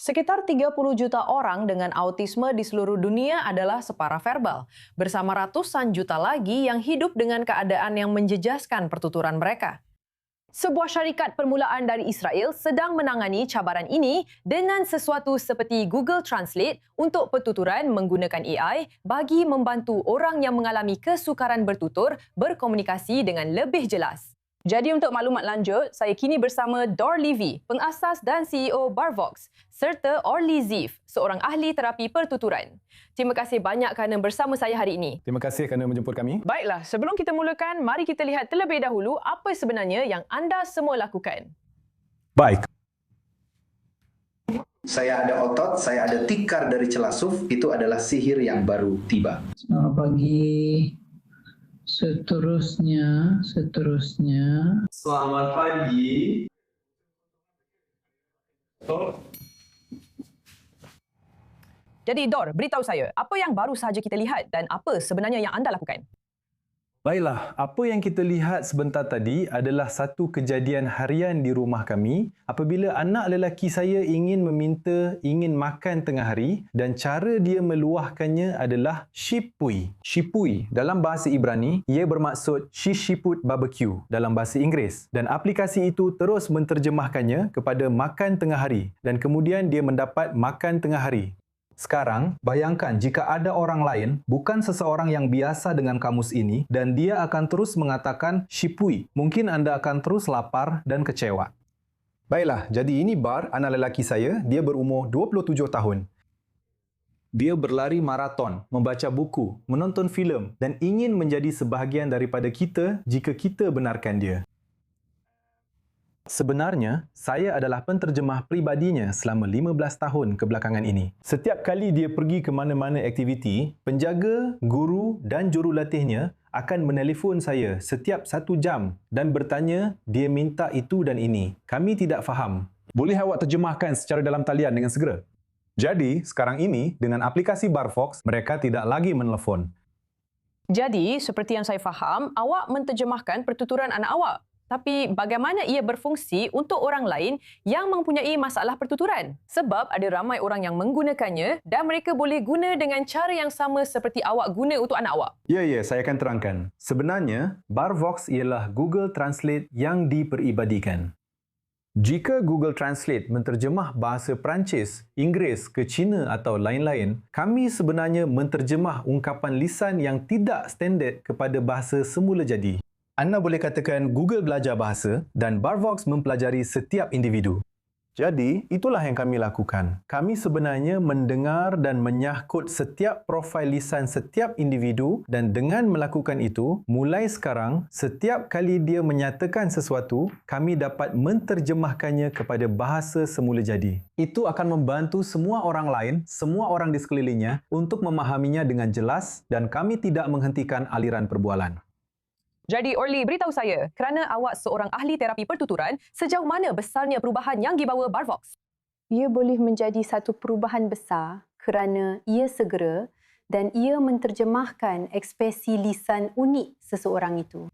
Sekitar 30 juta orang dengan autisme di seluruh dunia adalah separaverbal, bersama ratusan juta lagi yang hidup dengan keadaan yang menjejaskan pertuturan mereka. Sebuah syarikat permulaan dari Israel sedang menangani cabaran ini dengan sesuatu seperti Google Translate untuk pertuturan menggunakan AI bagi membantu orang yang mengalami kesukaran bertutur berkomunikasi dengan lebih jelas. Jadi untuk maklumat lanjut, saya kini bersama Dor Levy, pengasas dan CEO Barvox, serta Orly Zif, seorang ahli terapi pertuturan. Terima kasih banyak kerana bersama saya hari ini. Terima kasih kerana menjemput kami. Baiklah, sebelum kita mulakan, mari kita lihat terlebih dahulu apa sebenarnya yang anda semua lakukan. Baik. Saya ada otot, saya ada tikar dari celasuf, itu adalah sihir yang baru tiba. Selamat pagi. Seterusnya. Selamat pagi. Jadi Dor, beritahu saya, apa yang baru sahaja kita lihat dan apa sebenarnya yang anda lakukan? Baiklah, apa yang kita lihat sebentar tadi adalah satu kejadian harian di rumah kami apabila anak lelaki saya ingin makan tengah hari dan cara dia meluahkannya adalah shipui. Shipui dalam bahasa Ibrani, ia bermaksud shishiput barbecue dalam bahasa Inggeris dan aplikasi itu terus menterjemahkannya kepada makan tengah hari dan kemudian dia mendapat makan tengah hari. Sekarang, bayangkan jika ada orang lain, bukan seseorang yang biasa dengan kamus ini, dan dia akan terus mengatakan shipui. Mungkin anda akan terus lapar dan kecewa. Baiklah, jadi ini Bar, anak lelaki saya. Dia berumur 27 tahun. Dia berlari maraton, membaca buku, menonton filem, dan ingin menjadi sebahagian daripada kita jika kita benarkan dia. Sebenarnya, saya adalah penterjemah pribadinya selama 15 tahun kebelakangan ini. Setiap kali dia pergi ke mana-mana aktiviti, penjaga, guru dan jurulatihnya akan menelefon saya setiap 1 jam dan bertanya dia minta itu dan ini. Kami tidak faham. Boleh awak terjemahkan secara dalam talian dengan segera? Jadi, sekarang ini dengan aplikasi Barvox, mereka tidak lagi menelefon. Jadi, seperti yang saya faham, awak menterjemahkan pertuturan anak awak. Tapi bagaimana ia berfungsi untuk orang lain yang mempunyai masalah pertuturan? Sebab ada ramai orang yang menggunakannya dan mereka boleh guna dengan cara yang sama seperti awak guna untuk anak awak. Ya, saya akan terangkan. Sebenarnya, Barvox ialah Google Translate yang diperibadikan. Jika Google Translate menterjemah bahasa Perancis, Inggeris ke Cina atau lain-lain, kami sebenarnya menterjemah ungkapan lisan yang tidak standard kepada bahasa semula jadi. Anda boleh katakan Google belajar bahasa dan Barvox mempelajari setiap individu. Jadi, itulah yang kami lakukan. Kami sebenarnya mendengar dan menyahkut setiap profil lisan setiap individu dan dengan melakukan itu, mulai sekarang, setiap kali dia menyatakan sesuatu, kami dapat menterjemahkannya kepada bahasa semula jadi. Itu akan membantu semua orang lain, semua orang di sekelilingnya untuk memahaminya dengan jelas dan kami tidak menghentikan aliran perbualan. Jadi Orly, beritahu saya, kerana awak seorang ahli terapi pertuturan, sejauh mana besarnya perubahan yang dibawa Barvox? Ia boleh menjadi satu perubahan besar kerana ia segera dan ia menterjemahkan ekspresi lisan unik seseorang itu.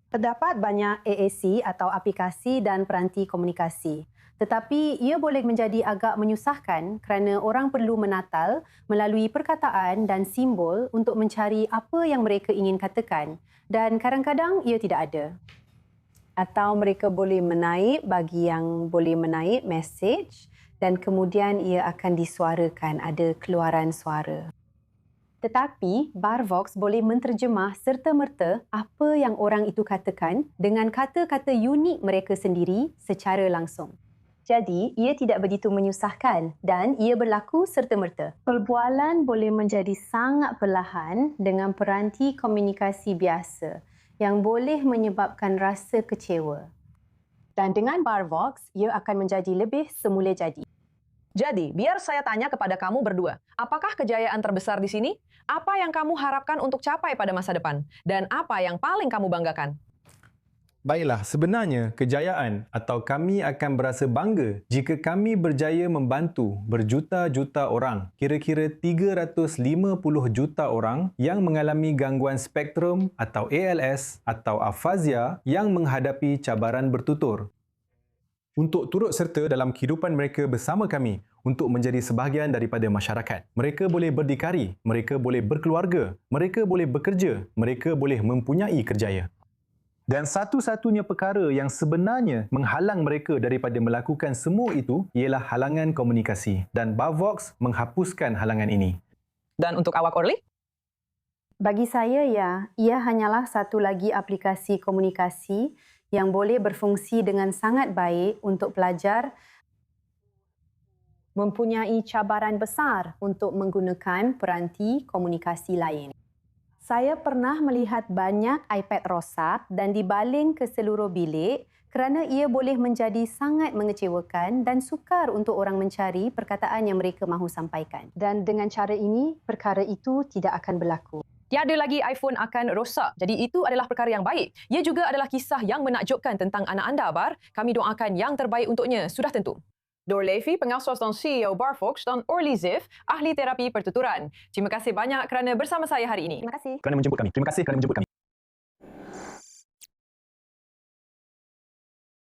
Terdapat banyak AAC atau aplikasi dan peranti komunikasi. Tetapi ia boleh menjadi agak menyusahkan kerana orang perlu menatal melalui perkataan dan simbol untuk mencari apa yang mereka ingin katakan dan kadang-kadang ia tidak ada. Atau mereka boleh menaip bagi yang boleh menaip message dan kemudian ia akan disuarakan, ada keluaran suara. Tetapi Barvox boleh menterjemah serta-merta apa yang orang itu katakan dengan kata-kata unik mereka sendiri secara langsung. Jadi, ia tidak begitu menyusahkan dan ia berlaku serta-merta. Perbualan boleh menjadi sangat perlahan dengan peranti komunikasi biasa yang boleh menyebabkan rasa kecewa. Dan dengan Barvox, ia akan menjadi lebih semula jadi. Jadi, biar saya tanya kepada kamu berdua, apakah kejayaan terbesar di sini? Apa yang kamu harapkan untuk capai pada masa depan? Dan apa yang paling kamu banggakan? Baiklah, sebenarnya kejayaan atau kami akan berasa bangga jika kami berjaya membantu berjuta-juta orang, kira-kira 350 juta orang yang mengalami gangguan spektrum atau ALS atau afazia yang menghadapi cabaran bertutur. Untuk turut serta dalam kehidupan mereka bersama kami, untuk menjadi sebahagian daripada masyarakat. Mereka boleh berdikari, mereka boleh berkeluarga, mereka boleh bekerja, mereka boleh mempunyai kerjaya. Dan satu-satunya perkara yang sebenarnya menghalang mereka daripada melakukan semua itu ialah halangan komunikasi. Dan Bavox menghapuskan halangan ini. Dan untuk awak Orly? Bagi saya, ya, ia hanyalah satu lagi aplikasi komunikasi yang boleh berfungsi dengan sangat baik untuk pelajar mempunyai cabaran besar untuk menggunakan peranti komunikasi lain. Saya pernah melihat banyak iPad rosak dan dibaling ke seluruh bilik kerana ia boleh menjadi sangat mengecewakan dan sukar untuk orang mencari perkataan yang mereka mahu sampaikan. Dan dengan cara ini, perkara itu tidak akan berlaku. Tiada lagi iPhone akan rosak. Jadi itu adalah perkara yang baik. Ia juga adalah kisah yang menakjubkan tentang anak anda, Bar. Kami doakan yang terbaik untuknya, sudah tentu. Dor Levy, pengawas dan CEO Barfox, dan Orly Zif, ahli terapi pertuturan. Terima kasih banyak kerana bersama saya hari ini. Terima kasih. Kerana menjemput kami. Terima kasih kerana menjemput kami.